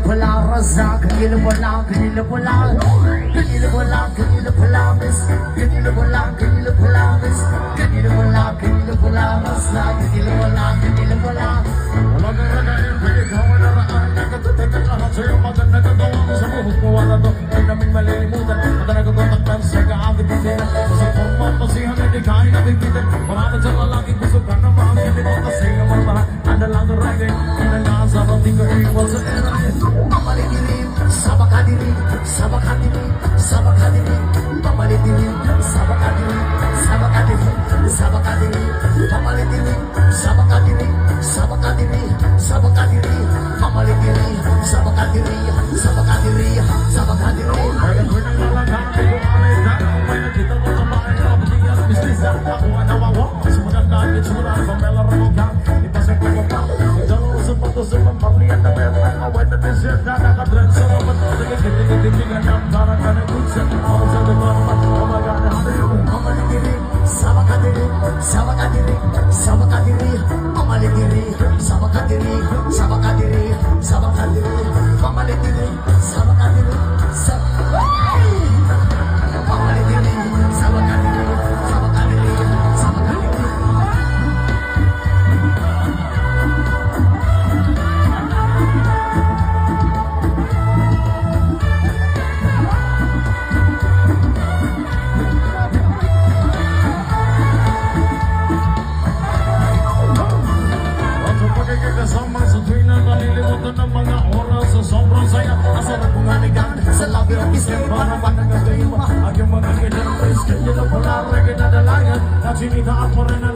pula rasa, kanila pula miss, kanila pula miss, kanila pula rasa, kanila pula. Wala kang ragayan, pwede ka wala raan, nakatutin ang lahat sa'yo, maganda ka doon sa buhok ko, wala to, ay namin malilimutan, mata nagkakontaktan sa kaagad din, sa format mo siya, hindi kain nabibitin, marami sa lalaki, gusto ka na makakilin mo, kasi nga marmahan, anda lang ang ragay, anda nga sa pati ko, iwan sa erahin, mamalidilim, sabakadilim, sabakadilim, sabakadilim, mamalidilim, sabakadilim, sabakadilim, sabakadilim, mamalidilim, sabakadilim, sabakadilim, sabakadilim, mamalidilim, sabakadilim, sabakadilim, sabakadilim. Kaya ko nang lalagyan, di ko alita, may nakita ko sa bahay, kapating yan, business, ako ang nawawa, sumunod na agad, sumunod sa melar mo ka, ipasok ko pa, dalawa sa pato sa pampalian na meron, away na desert na nakadran sa rapat, tigil-tigil-tigilan ng parang ka na good set, ako sa department, kumagana, mamalidilim, sabakadilim, sabakadilim, sabakadilim, mamalidilim, sabakadilim, sabakadilim, sabakadilim, mamalidilim, sabakadilim, mamalidilim, sabakadilim, sabakadilim, sabakadilim. Kasama sa tuwing na nalilimutan ng mga oras sa sobrang saya. Asarap kong haligan sa labi ng isip para managagayin mo ang iyong mga kinarapis. Kanya na pala rin kinadalayan at sinitaan mo rin na